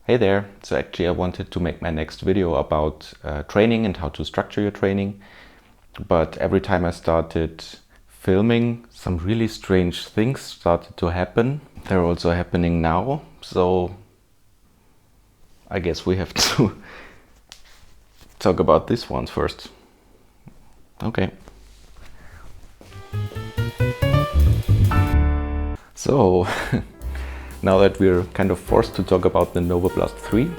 Hey there! So actually I wanted to make my next video about training and how to structure your training. But every time I started filming, some really strange things started to happen. They're also happening now. So I guess we have to talk about these ones first. Okay. So now that we're kind of forced to talk about the Novablast 3,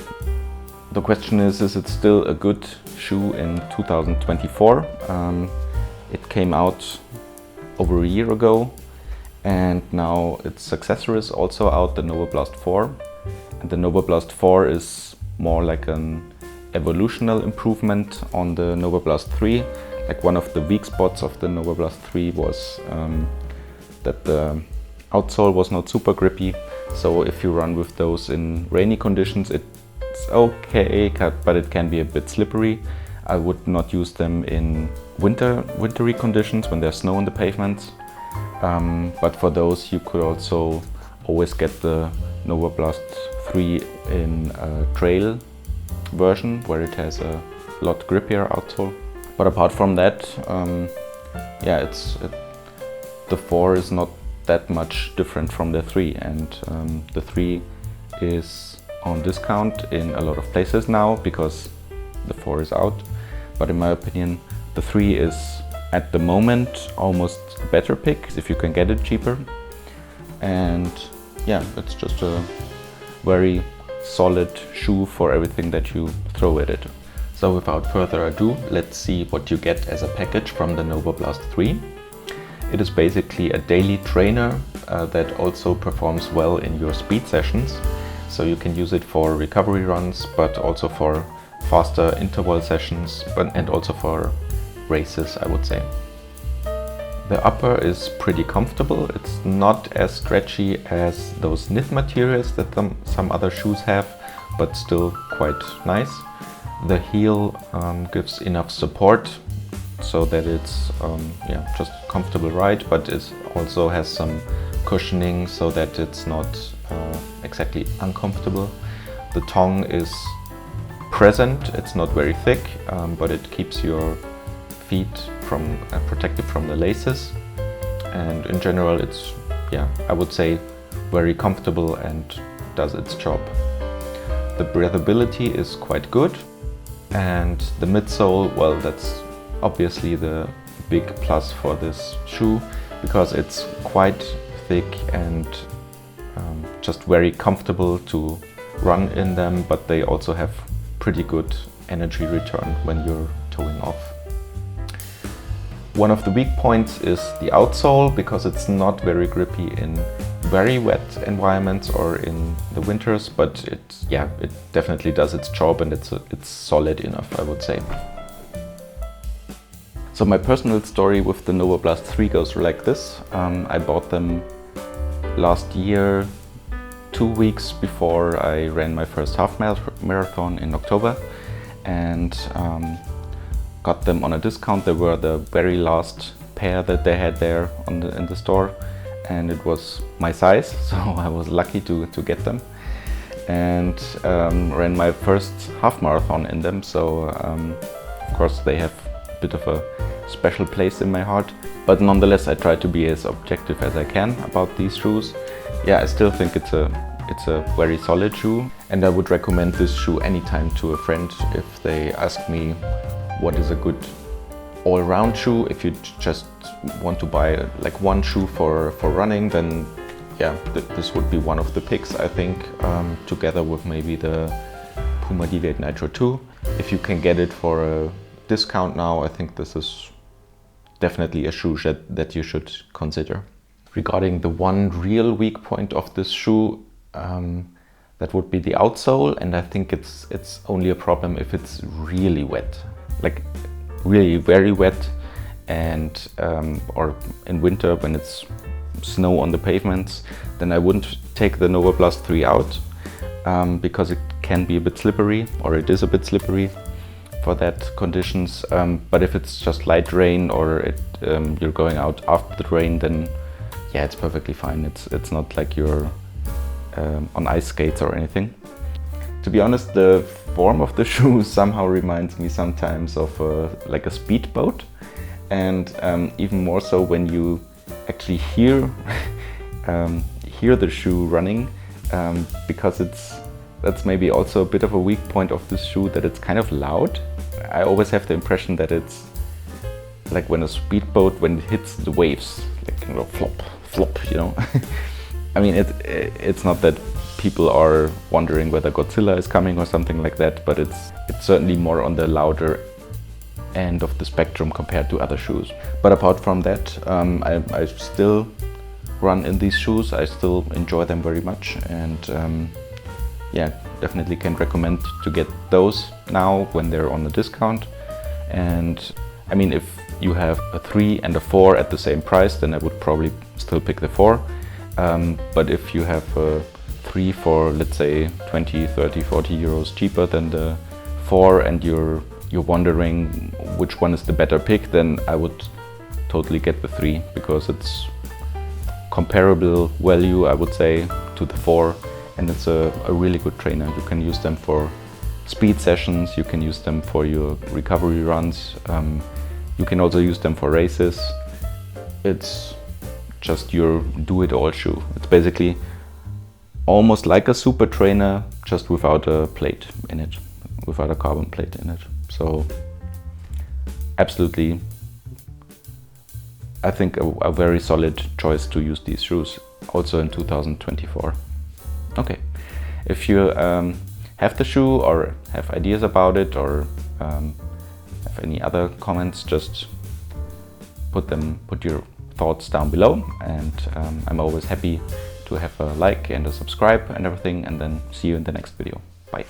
the question is it still a good shoe in 2024? It came out over a year ago, and now its successor is also out, the Novablast 4. And the Novablast 4 is more like an evolutional improvement on the Novablast 3. Like one of the weak spots of the Novablast 3 was that the outsole was not super grippy. So if you run with those in rainy conditions, it's okay, but it can be a bit slippery. I would not use them in wintry conditions when there's snow on the pavements. But for those, you could also always get the Novablast 3 in a trail version where it has a lot grippier outsole. But apart from that, the 4 is not that much different from the 3, and the 3 is on discount in a lot of places now because the 4 is out. But in my opinion, the 3 is at the moment almost a better pick if you can get it cheaper. And yeah, it's just a very solid shoe for everything that you throw at it. So without further ado, let's see what you get as a package from the Novablast 3. It is basically a daily trainer that also performs well in your speed sessions. So you can use it for recovery runs, but also for faster interval sessions, and also for races, I would say. The upper is pretty comfortable. It's not as stretchy as those knit materials that some other shoes have, but still quite nice. The heel gives enough support so that it's just comfortable ride, but it also has some cushioning so that it's not exactly uncomfortable. The tongue is present, it's not very thick, but it keeps your feet protected from the laces. And in general, it's, I would say, very comfortable and does its job. The breathability is quite good, and the midsole, well, that's obviously the big plus for this shoe because it's quite thick and just very comfortable to run in them, but they also have pretty good energy return when you're toeing off. One of the weak points is the outsole because it's not very grippy in very wet environments or in the winters, but it definitely does its job, and it's solid enough, I would say. So my personal story with the Novablast 3 goes like this. I bought them last year, 2 weeks before I ran my first half marathon in October, and got them on a discount. They were the very last pair that they had there in the store, and it was my size, so I was lucky to get them, and ran my first half marathon in them. So of course they have a bit of a special place in my heart, but nonetheless I try to be as objective as I can about these shoes. I still think it's a very solid shoe, and I would recommend this shoe anytime to a friend if they ask me what is a good all-round shoe. If you just want to buy like one shoe for running, then this would be one of the picks, I think, together with maybe the Puma Deviate Nitro 2. If you can get it for a discount now, I think this is definitely a shoe that you should consider. Regarding the one real weak point of this shoe, that would be the outsole, and I think it's only a problem if it's really wet, like really very wet, and or in winter when it's snow on the pavements, then I wouldn't take the Novablast 3 out because it can be a bit slippery, or it is a bit slippery for that conditions. But if it's just light rain, or you're going out after the rain, then it's perfectly fine. It's not like you're on ice skates or anything. To be honest, the form of the shoe somehow reminds me sometimes of like a speedboat, and even more so when you actually hear the shoe running, because that's maybe also a bit of a weak point of this shoe, that it's kind of loud. I always have the impression that it's like when a speedboat, when it hits the waves, like, you know, flop, flop, you know. I mean, it's not that people are wondering whether Godzilla is coming or something like that, but it's certainly more on the louder end of the spectrum compared to other shoes. But apart from that, I still run in these shoes. I still enjoy them very much, and yeah, definitely can recommend to get those now when they're on a discount. And I mean, if you have a 3 and a 4 at the same price, then I would probably still pick the 4. But if you have a 3 for, let's say, 20, 30, 40 euros cheaper than the 4, and you're wondering which one is the better pick, then I would totally get the 3, because it's comparable value, I would say, to the 4, and it's a really good trainer. You can use them for speed sessions, you can use them for your recovery runs, you can also use them for races. It's just your do-it-all shoe. It's basically almost like a super trainer, just without a plate in it, without a carbon plate in it. So absolutely, I think a very solid choice to use these shoes also in 2024. Okay, if you have the shoe or have ideas about it, or have any other comments, just put your thoughts down below, and I'm always happy to have a like and a subscribe and everything, and then see you in the next video. Bye.